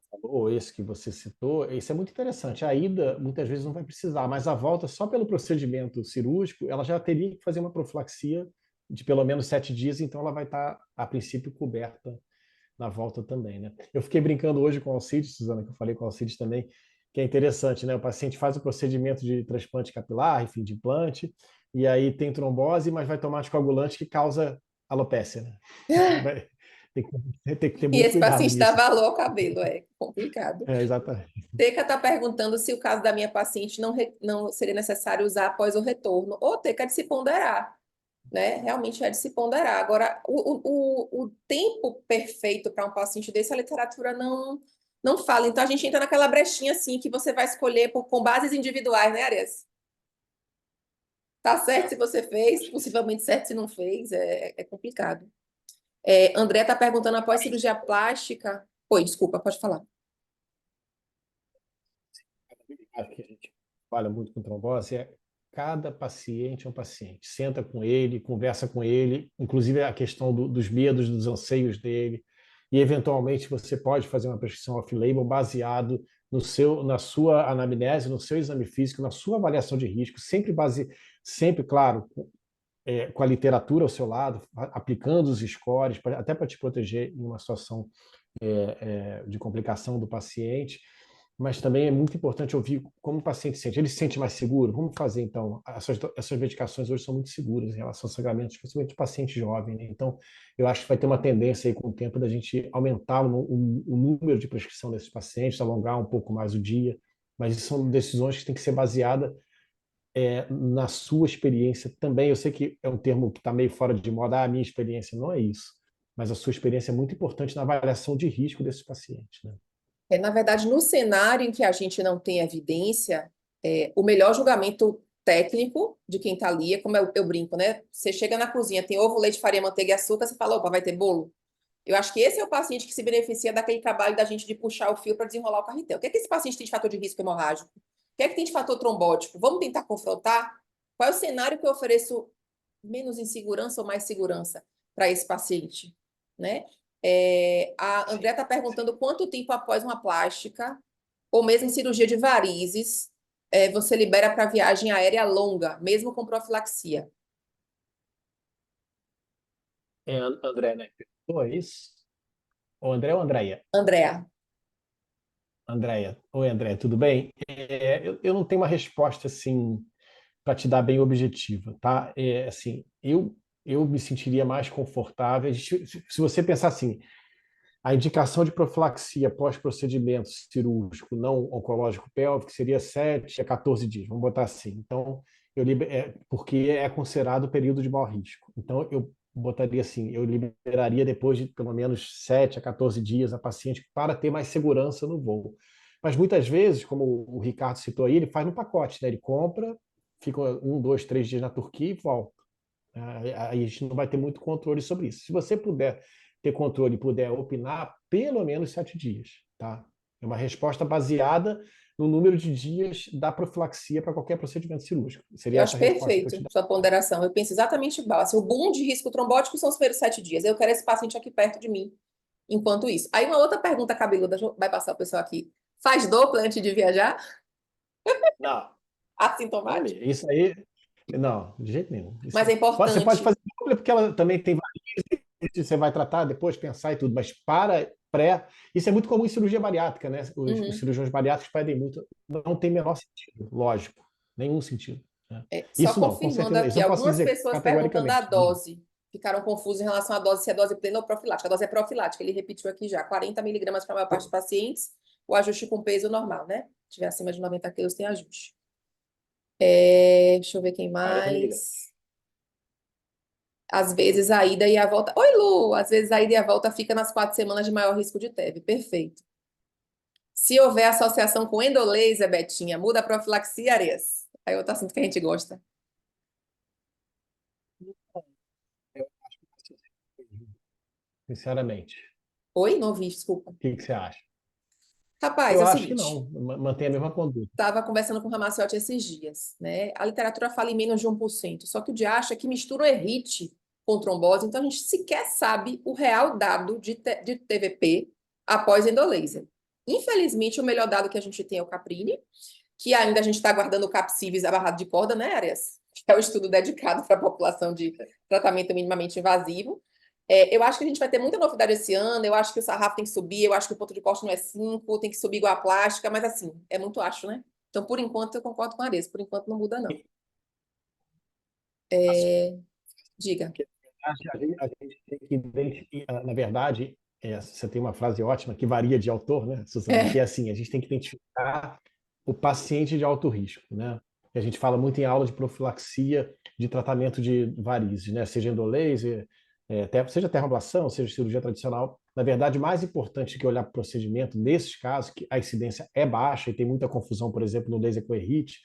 falou, esse que você citou, isso é muito interessante. A ida, muitas vezes, não vai precisar, mas a volta, só pelo procedimento cirúrgico, ela já teria que fazer uma profilaxia de pelo menos 7 dias, então ela vai estar, a princípio, coberta na volta também, né? Eu fiquei brincando hoje com o Alcides, Suzana, que eu falei com o Alcides também, que é interessante, né? O paciente faz o procedimento de transplante capilar, enfim, de implante, e aí tem trombose, mas vai tomar anticoagulante que causa alopécia, né? Vai- tem que ter E muito esse cuidado paciente dá nisso. valor ao cabelo, é complicado. É, exatamente. Teca está perguntando se o caso da minha paciente não seria necessário usar após o retorno. Ou Teca é de se ponderar, né? Realmente é de se ponderar. Agora, o tempo perfeito para um paciente desse, a literatura não fala. Então, a gente entra naquela brechinha assim que você vai escolher com bases individuais, né, Arias? Tá certo se você fez, possivelmente certo se não fez, é complicado. André está perguntando após cirurgia plástica. Oi, desculpa, pode falar. Acho que a gente fala muito com trombose, cada paciente é um paciente. Senta com ele, conversa com ele, inclusive a questão dos medos, dos anseios dele, e eventualmente você pode fazer uma prescrição off-label baseado na sua anamnese, no seu exame físico, na sua avaliação de risco, sempre, claro, com a literatura ao seu lado, aplicando os scores, até para te proteger em uma situação de complicação do paciente, mas também é muito importante ouvir como o paciente sente. Ele se sente mais seguro? Vamos fazer, então. Essas medicações hoje são muito seguras em relação ao sangramento, especialmente do paciente jovem, né? Então, eu acho que vai ter uma tendência aí com o tempo da gente aumentar o número de prescrição desses pacientes, alongar um pouco mais o dia, mas isso são decisões que têm que ser baseadas na sua experiência também. Eu sei que é um termo que está meio fora de moda, a minha experiência não é isso, mas a sua experiência é muito importante na avaliação de risco desses pacientes, né? Na verdade, no cenário em que a gente não tem evidência, o melhor julgamento técnico de quem está ali é como eu brinco, né? Você chega na cozinha, tem ovo, leite, farinha, manteiga e açúcar, você fala, opa, vai ter bolo? Eu acho que esse é o paciente que se beneficia daquele trabalho da gente de puxar o fio para desenrolar o carretel. O que é que esse paciente tem de fator de risco hemorrágico? O que é que tem de fator trombótico? Vamos tentar confrontar? Qual é o cenário que eu ofereço menos insegurança ou mais segurança para esse paciente, né? A André está perguntando quanto tempo após uma plástica ou mesmo em cirurgia de varizes você libera para viagem aérea longa, mesmo com profilaxia. André, né? Oi, isso? O André ou Andréia? Andréa. Andréia. Oi, André, tudo bem? Eu não tenho uma resposta assim para te dar bem objetiva, tá? Assim, eu me sentiria mais confortável. Se você pensar assim, a indicação de profilaxia pós-procedimento cirúrgico não oncológico pélvico seria 7 a 14 dias, vamos botar assim. Então, porque é considerado período de maior risco. Então, eu botaria assim, eu liberaria depois de pelo menos 7 a 14 dias a paciente para ter mais segurança no voo. Mas muitas vezes, como o Ricardo citou aí, ele faz no pacote, né? Ele compra, fica 1, 2, 3 dias na Turquia e volta. Aí a gente não vai ter muito controle sobre isso. Se você puder ter controle e puder opinar, pelo menos 7 dias, tá? É uma resposta baseada no número de dias da profilaxia para qualquer procedimento cirúrgico. Eu Seria essa acho a resposta que eu te perfeito dou. sua ponderação. Eu penso exatamente igual. Assim, o boom de risco trombótico são os primeiros 7 dias. Eu quero esse paciente aqui perto de mim enquanto isso. Aí uma outra pergunta cabeluda, vai passar o pessoal aqui. Faz dupla antes de viajar? Não, não Assintomático? mesmo. Isso aí, não, de jeito nenhum. Mas é Você pode importante. fazer porque ela também tem você vai tratar depois, pensar e tudo, mas para pré, isso é muito comum em cirurgia bariátrica, né? Os Uhum. cirurgiões bariátricos pedem muito, não tem menor sentido, lógico, nenhum sentido, né? Só Isso não, com confirmando certeza, isso aqui, eu posso algumas dizer pessoas perguntando a categoricamente. dose. Ficaram confusas em relação à dose, se é dose plena ou profilática. A dose é profilática, ele repetiu aqui já. 40 miligramas para a maior parte dos pacientes, o ajuste com peso normal, né? Se tiver acima de 90 quilos, tem ajuste. Deixa eu ver quem 40 miligramas. mais. Às vezes a ida e a volta. Oi, Lu! Às vezes a ida e a volta fica nas 4 semanas de maior risco de TEV. Perfeito. Se houver associação com endolaser, Betinha, muda a profilaxia, Ares. Aí outro assunto que a gente gosta. Eu acho que sinceramente, Oi? Não ouvi, desculpa. o que que você acha? Rapaz, Eu é o acho que seguinte. não, mantém a mesma conduta. Estava conversando com o Ramaciotti esses dias, né? A literatura fala em menos de 1%, só que o dia acha que mistura o errite com trombose, então a gente sequer sabe o real dado de TVP após endolaser. Infelizmente, o melhor dado que a gente tem é o Caprini, que ainda a gente está aguardando o Capcivis abarrado de corda, né, Arias? Que é o estudo dedicado para a população de tratamento minimamente invasivo. Eu acho que a gente vai ter muita novidade esse ano. Eu acho que o sarrafo tem que subir. Eu acho que o ponto de corte não é 5, tem que subir igual a plástica. Mas, assim, é muito acho, né? Então, por enquanto, eu concordo com a Arias. Por enquanto, não muda, não. Diga. A gente tem que identificar, na verdade, você tem uma frase ótima que varia de autor, né, Suzana? Que É, é assim: a gente tem que identificar o paciente de alto risco, né? A gente fala muito em aula de profilaxia de tratamento de varizes, né? Seja endolaser, seja termoablação, seja cirurgia tradicional. Na verdade, mais importante que olhar para o procedimento, nesses casos, que a incidência é baixa e tem muita confusão, por exemplo, no laser Coherite,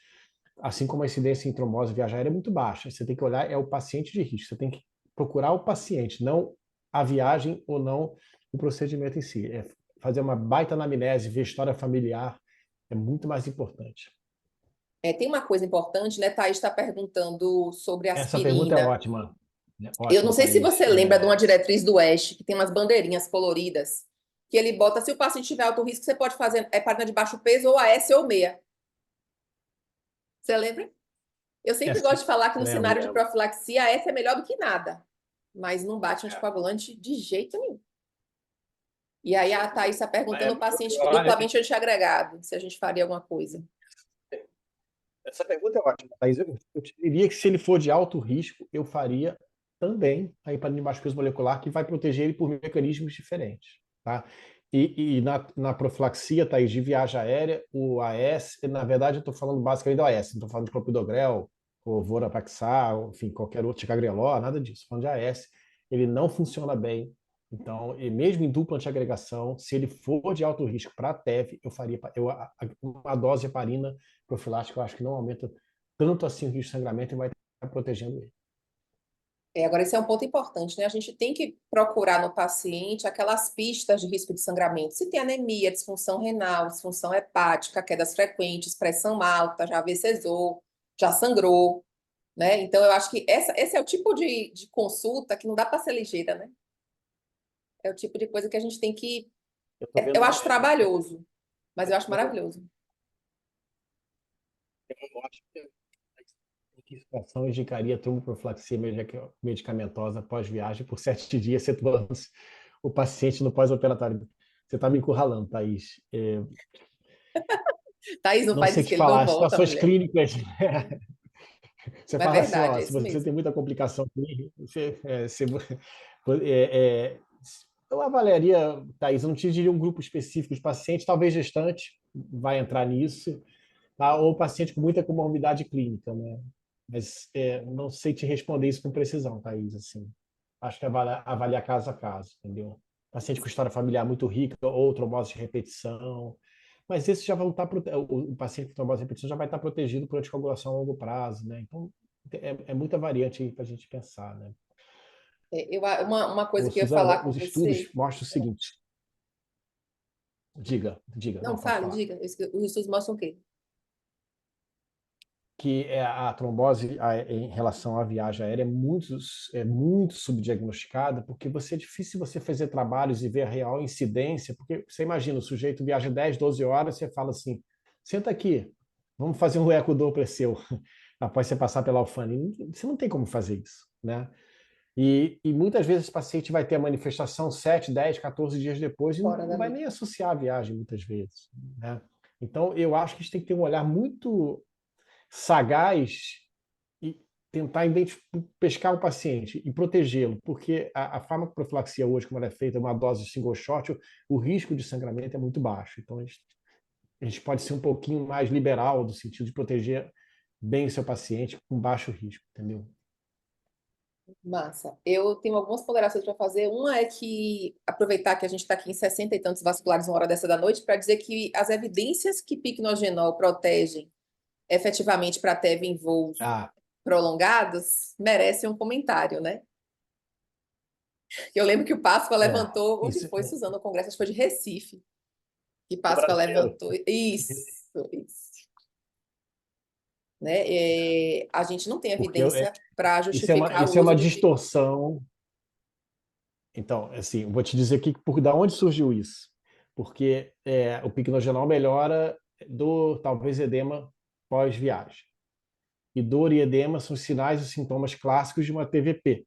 assim como a incidência em trombose via aérea é muito baixa. Você tem que olhar o paciente de risco. Você tem que procurar o paciente, não a viagem ou não o procedimento em si. Fazer uma baita anamnese, ver história familiar, é muito mais importante. tem uma coisa importante, né? Thaís está perguntando sobre Essa pergunta é aspirina. ótima, né? Eu não Ótima, sei se Thaís. você lembra de uma diretriz do Oeste, que tem umas bandeirinhas coloridas, que ele bota, se o paciente tiver alto risco, você pode fazer heparina de baixo peso ou AS ou meia. Você lembra? Eu sempre Essa, gosto de falar que no lembro, cenário de lembro. profilaxia, a AS é melhor do que nada, mas não bate anticoagulante de jeito nenhum. E aí a Thaís está perguntando o paciente Olha, duplamente antiagregado, se a gente faria alguma coisa. essa pergunta é ótima, Thaís. Eu te diria que se ele for de alto risco, eu faria também a heparina de baixo peso molecular, que vai proteger ele por mecanismos diferentes. Tá? E na profilaxia, Thaís, de viagem aérea, o AS, na verdade, eu estou falando basicamente do AS, não estou falando de clopidogrel, ou Vorapaxar, enfim, qualquer outro, ticagrelor, nada disso. Estou falando de AS, ele não funciona bem. Então, e mesmo em dupla antiagregação, se ele for de alto risco para a TEV, eu faria uma dose de heparina profilática, eu acho que não aumenta tanto assim o risco de sangramento e vai estar protegendo ele. Agora, esse é um ponto importante, né? A gente tem que procurar no paciente aquelas pistas de risco de sangramento. Se tem anemia, disfunção renal, disfunção hepática, quedas frequentes, pressão alta, já AVCzou, já sangrou, né? Então, eu acho que esse é o tipo de consulta que não dá para ser ligeira, né? É o tipo de coisa que a gente tem que. Eu estou Eu vendo acho trabalhoso, mas eu acho maravilhoso. eu acho que situação indicaria tromboprofilaxia medicamentosa pós-viagem por 7 dias, situando o paciente no pós-operatório. Você está me encurralando, Thaís. Thaís, não Não faz sei isso te que ele não falar, volta, situações mulher. clínicas. Você Mas é fala assim, verdade, ó, é se isso você mesmo. tem muita complicação clínica, eu avaliaria, Thaís, eu não te diria um grupo específico de pacientes, talvez gestante vai entrar nisso, tá? Ou paciente com muita comorbidade clínica, né? Mas não sei te responder isso com precisão, Thaís, assim. Acho que avaliar caso a caso, entendeu? Paciente com história familiar muito rica ou trombose de repetição, mas esse já vão estar o paciente com trombose de repetição já vai estar protegido por anticoagulação a longo prazo, né? Então é muita variante aí para a gente pensar, né? Uma coisa Ô, que eu ia falar Suzana, com os estudos você. mostram o seguinte. Diga, Não, não, pode fale, falar. diga. Os estudos mostram o quê? Que a trombose em relação à viagem aérea é muito subdiagnosticada, porque é difícil você fazer trabalhos e ver a real incidência, porque você imagina, o sujeito viaja 10, 12 horas, você fala assim, senta aqui, vamos fazer um eco Doppler seu, após você passar pela alfândega. Você não tem como fazer isso, né? E muitas vezes esse paciente vai ter a manifestação 7, 10, 14 dias depois e Fora não vai dali. nem associar a viagem, muitas vezes, né? Então, eu acho que a gente tem que ter um olhar muito sagaz e tentar pescar o paciente e protegê-lo, porque a farmacoprofilaxia hoje, como ela é feita, uma dose single shot, o risco de sangramento é muito baixo. Então, a gente pode ser um pouquinho mais liberal, no sentido de proteger bem o seu paciente com baixo risco, entendeu? Massa. Eu tenho algumas ponderações para fazer. Uma é que aproveitar que a gente está aqui em 60 e tantos vasculares uma hora dessa da noite para dizer que as evidências que picnogenol protegem efetivamente para TEV em voos Ah, prolongados merecem um comentário, né? Eu lembro que o Páscoa levantou, onde isso foi, Suzano, o congresso, acho que foi de Recife, que do Páscoa brasileiro. levantou. Isso. Né? A gente não tem Porque evidência para isso é uma, justificar o isso é uso uma de distorção. Então, assim, vou te dizer aqui da onde surgiu isso. porque o picnogenol melhora talvez edema pós-viagem. E dor e edema são sinais e sintomas clássicos de uma TVP.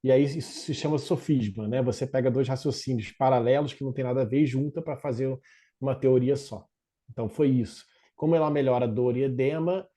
E aí isso se chama sofisma, né? Você pega dois raciocínios paralelos que não tem nada a ver e junta para fazer uma teoria só. Então foi isso. Como ela melhora dor e edema,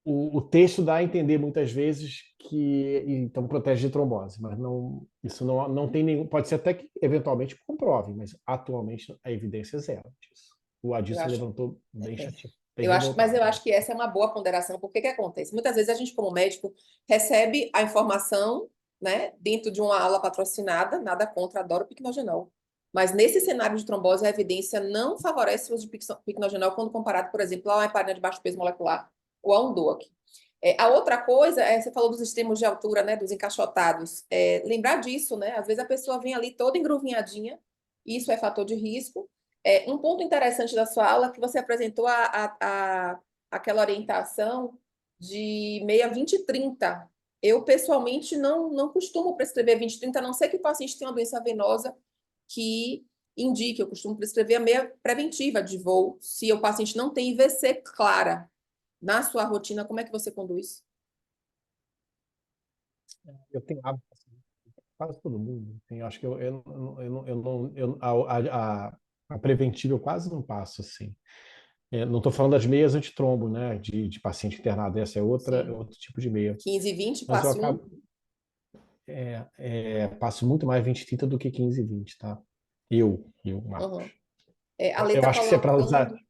o texto dá a entender muitas vezes que então protege de trombose, mas não, isso não tem nenhum. Pode ser até que eventualmente comprove, mas atualmente a evidência é zero disso. O Eu Adilson acho, levantou bem é, chatinho, bem mas revoltado. eu acho que essa é uma boa ponderação, porque que acontece? Muitas vezes a gente, como médico, recebe a informação, né, dentro de uma aula patrocinada, nada contra, adoro picnogenol. Mas nesse cenário de trombose, a evidência não favorece o uso de picnogenol quando comparado, por exemplo, a uma heparina de baixo peso molecular ou a um DOAC. A outra coisa, você falou dos extremos de altura, né, dos encaixotados. Lembrar disso, né? Às vezes a pessoa vem ali toda engruvinhadinha, isso é fator de risco. Um ponto interessante da sua aula é que você apresentou aquela orientação de meia 20 e 30. Eu, pessoalmente, não costumo prescrever 20 e 30, a não ser que o paciente tenha uma doença venosa que indique. Eu costumo prescrever a meia preventiva de voo, se o paciente não tem IVC clara. Na sua rotina, como é que você conduz? Eu tenho hábito, assim, quase todo mundo tem. Acho que a preventiva eu quase não passo assim. Não estou falando das meias antitrombo, né? De paciente internado, essa é Sim. outro tipo de meia. 15 e 20, Mas eu classe um. acabo passo muito mais 20 e 30 do que 15 e 20, tá? Marcos. Uhum. A Lê Eu está acho que se é para usar, colocando.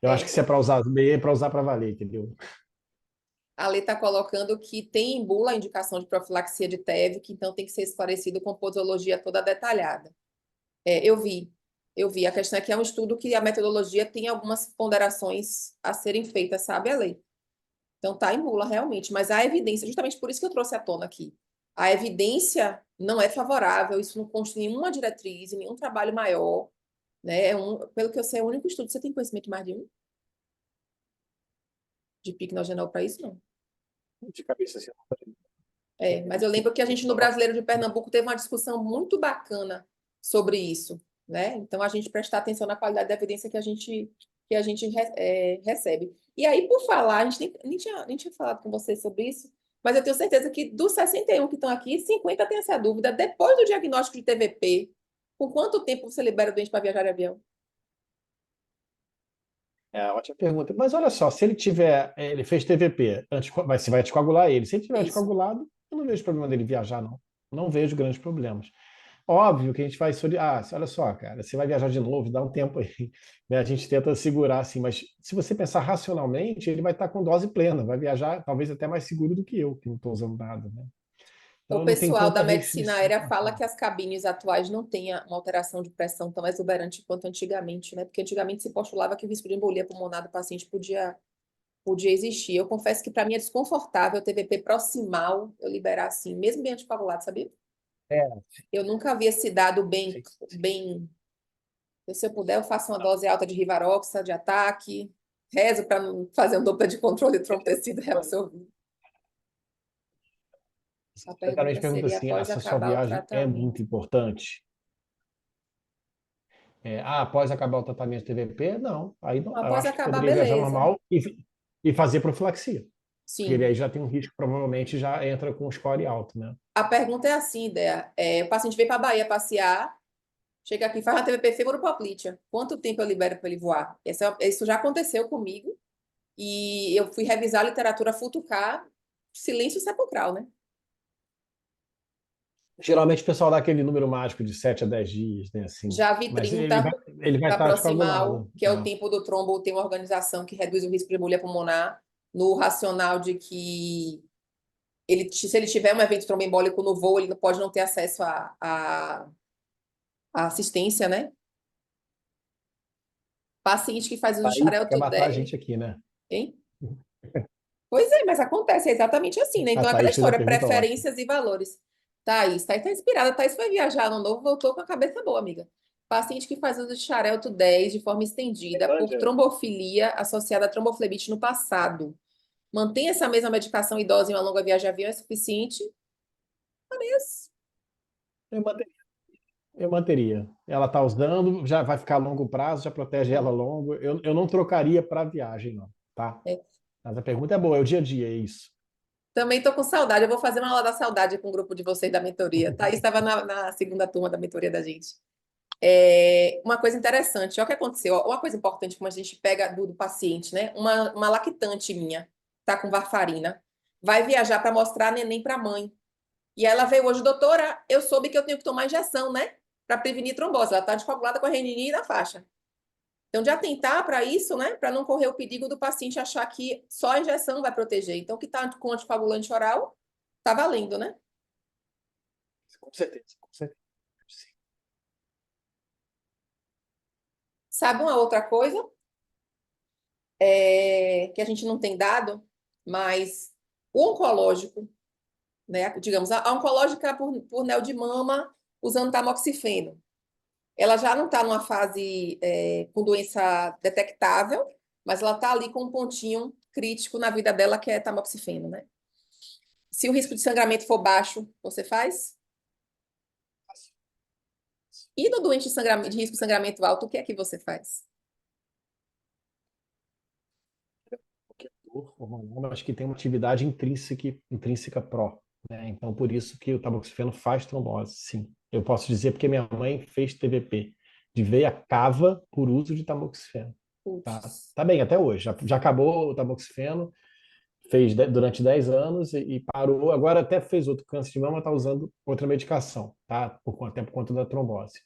eu acho que se é para usar meia, é para usar para valer, entendeu? A Lê está colocando que tem em bula a indicação de profilaxia de TEV, que então tem que ser esclarecido com posologia toda detalhada. Eu vi, eu vi. A questão é que é um estudo que a metodologia tem algumas ponderações a serem feitas, sabe, a Lê? Então tá em bula realmente, mas a evidência, justamente por isso que eu trouxe à tona aqui. A evidência não é favorável, isso não consta em nenhuma diretriz, em nenhum trabalho maior, né? Pelo que eu sei, é o único estudo. Você tem conhecimento de mais de um? De picnogenol para isso, não. De cabeça assim. Mas eu lembro que a gente no Brasileiro de Pernambuco teve uma discussão muito bacana sobre isso, né? Então a gente prestar atenção na qualidade da evidência que a gente recebe. E aí, por falar, a gente nem tinha falado com você sobre isso, mas eu tenho certeza que dos 61 que estão aqui, 50 têm essa dúvida. Depois do diagnóstico de TVP, com quanto tempo você libera o doente para viajar de avião? Ótima pergunta. Mas olha só, se ele tiver, ele fez TVP, você vai anticoagular ele. Se ele tiver Isso. anticoagulado, eu não vejo problema dele viajar, não. Não vejo grandes problemas. Óbvio que a gente vai olha só, cara, você vai viajar de novo, dá um tempo aí, né? A gente tenta segurar assim, mas se você pensar racionalmente, ele vai estar com dose plena, vai viajar talvez até mais seguro do que eu, que não estou usando nada, né? O Então não tem pessoal da tanta medicina restrição. aérea fala que as cabines atuais não têm uma alteração de pressão tão exuberante quanto antigamente, né? Porque antigamente se postulava que o risco de embolia pulmonar do paciente podia existir. Eu confesso que para mim é desconfortável o TVP proximal eu liberar assim, mesmo bem anticoagulado, sabia? É, Eu nunca vi esse dado bem, sim. bem. Se eu puder, eu faço uma dose alta de Rivaroxa, de ataque, rezo para não fazer um dupla de controle de trombocitida reabsorvido. A Certamente pergunta pergunta seria assim, após essa sua acabar o viagem é tratamento. muito importante? Após acabar o tratamento TVP, não. Aí não, eu Após acho que acabar, poderia viajar beleza. normal e fazer profilaxia. Porque ele Sim. aí já tem um risco, provavelmente já entra com score alto, né? A pergunta é assim, ideia. O paciente veio para a Bahia passear, chega aqui, faz uma TVP fibropoplítea. Quanto tempo eu libero para ele voar? Isso já aconteceu comigo e eu fui revisar a literatura futucar, silêncio sepulcral, né? Geralmente o pessoal dá aquele número mágico de 7 a 10 dias, né? Assim. Já vi Mas ele 30 vai para estar proximal, descoagulado. que é o tempo do trombo, tem uma organização que reduz o risco de embolia pulmonar, no racional de que se ele tiver um evento tromboembólico no voo, ele pode não ter acesso à assistência, né? Paciente que faz uso de Aí quer xarelto matar a 10, gente aqui, né? hein? Pois é, mas acontece, é exatamente assim, né? A Então, é aquela Thaís fez a história, pergunta ótima. preferências e valores. Thaís tá inspirada. Thaís foi viajar no novo, voltou com a cabeça boa, amiga. Paciente que faz uso de xarelto 10 de forma estendida por trombofilia associada a tromboflebite no passado. Mantém essa mesma medicação idosa em uma longa viagem de avião é suficiente? Parece. Eu manteria, Eu manteria. Ela está usando, já vai ficar a longo prazo, já protege ela a longo. Eu não trocaria para viagem, não, tá? É. Mas a pergunta é boa, é o dia a dia, é isso. Também estou com saudade. Eu vou fazer uma aula da saudade com o grupo de vocês da mentoria. Thaís estava na segunda turma da mentoria da gente. Uma coisa interessante, olha o que aconteceu. Ó, uma coisa importante, como a gente pega do paciente, né? Uma lactante minha, tá com varfarina, vai viajar para mostrar neném para a mãe. E ela veio hoje, doutora, eu soube que eu tenho que tomar injeção, né? Para prevenir trombose. Ela está descoagulada com a renina na faixa. Então, de atentar para isso, né? Para não correr o perigo do paciente achar que só a injeção vai proteger. Então, o que está com anticoagulante oral, tá valendo, né? Com certeza, com certeza. Sim. Sabe uma outra coisa que a gente não tem dado, mas o oncológico, né? Digamos, a oncológica por mel de mama usando tamoxifeno. Ela já não está numa fase com doença detectável, mas ela está ali com um pontinho crítico na vida dela, que é tamoxifeno, né? Se o risco de sangramento for baixo, você faz? E no doente de risco de sangramento alto, o que é que você faz? Qualquer dor hormonal, mas que tem uma atividade intrínseca pró, né? Então, por isso que o tamoxifeno faz trombose, sim. Eu posso dizer porque minha mãe fez TVP de veia cava por uso de tamoxifeno. Tá, Putz, tá bem até hoje. Já acabou o tamoxifeno, fez durante 10 anos e parou. Agora até fez outro câncer de mama, está usando outra medicação, tá? Até por conta da trombose.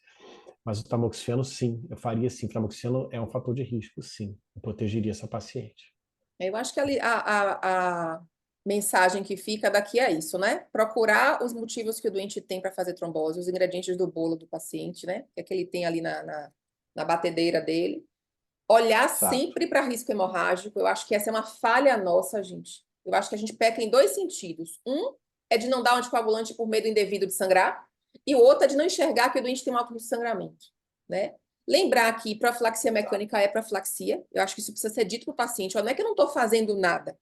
Mas o tamoxifeno, sim, eu faria sim. O tamoxifeno é um fator de risco, sim. Eu protegeria essa paciente. eu acho que a mensagem que fica daqui é isso, né? Procurar os motivos que o doente tem para fazer trombose, os ingredientes do bolo do paciente, né? Que é que ele tem ali na batedeira dele. Olhar Exato. sempre para risco hemorrágico. Eu acho que essa é uma falha nossa, gente. Eu acho que a gente peca em dois sentidos. Um é de não dar um anticoagulante por medo indevido de sangrar, e o outro é de não enxergar que o doente tem um alto risco de sangramento, né? Lembrar que profilaxia mecânica é profilaxia. Eu acho que isso precisa ser dito para o paciente. Ó, não é que eu não estou fazendo nada.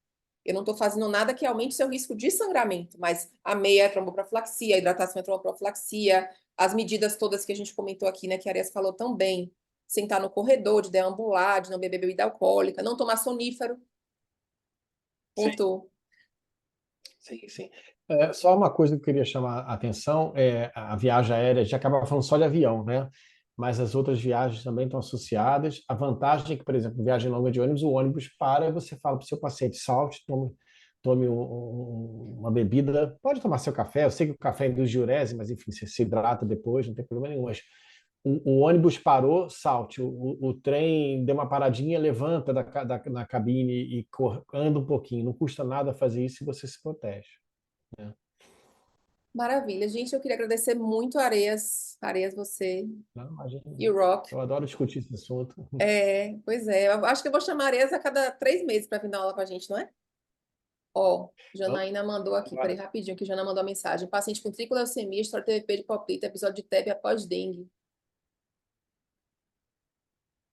Eu não estou fazendo nada que aumente seu risco de sangramento, mas a meia é tromboprofilaxia, a hidratação é tromboprofilaxia, as medidas todas que a gente comentou aqui, né, que a Arias falou tão bem, sentar no corredor, de deambular, de não beber bebida alcoólica, não tomar sonífero. Sim, Ponto. sim, sim. Só uma coisa que eu queria chamar a atenção é a viagem aérea. A gente acaba falando só de avião, né? Mas as outras viagens também estão associadas. A vantagem é que, por exemplo, viagem longa de ônibus, o ônibus para e você fala para o seu paciente, salte, tome uma bebida. Pode tomar seu café. Eu sei que o café induz diurese, mas enfim, você se hidrata depois, não tem problema nenhum. Mas o ônibus parou, salte. O trem deu uma paradinha, levanta na cabine e anda um pouquinho. Não custa nada fazer isso e você se protege, né? Maravilha. Gente, eu queria agradecer muito a Areias. Areias, você Não, imagina. e o Rock. Eu adoro discutir esse assunto. Pois é. Eu acho que eu vou chamar a Areias a cada 3 meses para vir dar aula com a gente, não é? Ó, Vamos Janaína mandou aqui, peraí, agora. rapidinho, que Jana mandou a mensagem. Paciente com tricoleucemia, história TVP de palpite, episódio de TEB após dengue.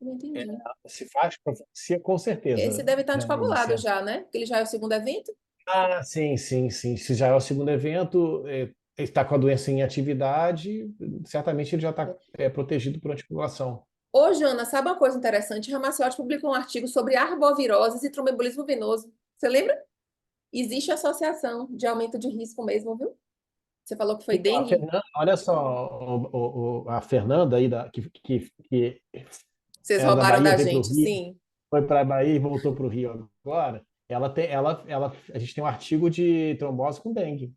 Não É, entendi. se faz profilaxia, com Esse certeza, deve estar Janine, anticoagulado certo? já, né? Porque ele já é o segundo evento. Ah, sim, sim, sim. Se já é o segundo evento, ele está com a doença em atividade, certamente ele já está protegido por anticoagulação. Ô, Jana, sabe uma coisa interessante? Ramaciotti publicou um artigo sobre arboviroses e tromboembolismo venoso. Você lembra? Existe associação de aumento de risco mesmo, viu? Você falou que foi Então, dengue? olha só, a Fernanda aí, que Vocês era da roubaram Bahia, da veio para o gente, Rio, sim. foi para a Bahia e voltou para o Rio agora. A gente tem um artigo de trombose com dengue.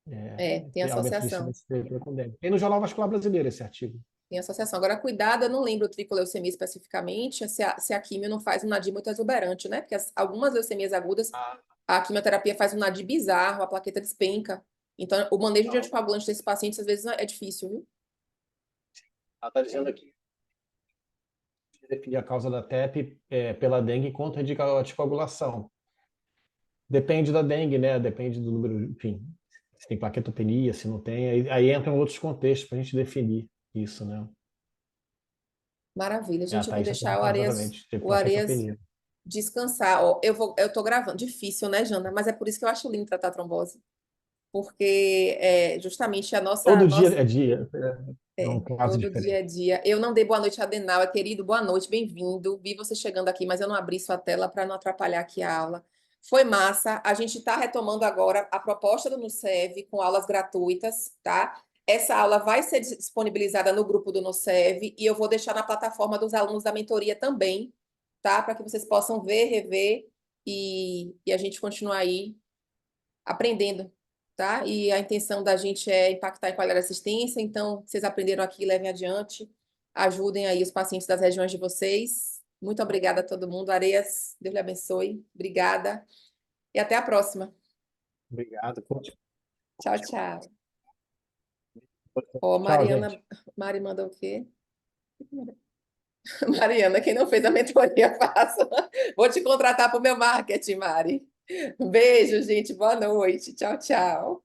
Tem Aumento de associação. incidência de com dengue. Tem no Jornal Vascular Brasileiro esse artigo. Tem associação. Agora, cuidado, eu não lembro o tricoleucemia especificamente, se a quimio não faz um nadir muito exuberante, né? Porque algumas leucemias agudas, Ah, a quimioterapia faz um nadir bizarro, a plaqueta despenca. Então, o manejo de não. anticoagulante desses pacientes, às vezes, é difícil, viu? Ela está dizendo É. aqui que definir a causa da TEP pela dengue contraindica a anticoagulação. Depende da dengue, né? Depende do número, enfim, se tem plaquetopenia, se não tem. Aí entram outros contextos para a gente definir isso, né? Maravilha, A gente. Eu vou Thaís está deixar perguntando exatamente, teve O Areias plaquetopenia. descansar. Ó, eu tô gravando. Difícil, né, Jana? Mas é por isso que eu acho lindo tratar trombose. Porque é justamente a Todo dia nossa é dia. É um É, caso todo dia diferente. a dia. Eu não dei boa noite, Adenauer, querido, boa noite, bem-vindo. Vi você chegando aqui, mas eu não abri sua tela para não atrapalhar aqui a aula. Foi massa. A gente está retomando agora a proposta do NUSEV com aulas gratuitas, tá? Essa aula vai ser disponibilizada no grupo do NUSEV e eu vou deixar na plataforma dos alunos da mentoria também, tá? Para que vocês possam ver, rever e a gente continuar aí aprendendo, tá? E a intenção da gente é impactar em qualidade de assistência, então vocês aprenderam aqui, levem adiante, ajudem aí os pacientes das regiões de vocês. Muito obrigada a todo mundo. Areias, Deus lhe abençoe. Obrigada e até a próxima. Obrigado. Tchau, tchau. Ó, Tchau, gente. Mari manda o quê? Mariana, quem não fez a mentoria, faça. Vou te contratar para o meu marketing, Mari. Um beijo, gente. Boa noite. Tchau, tchau.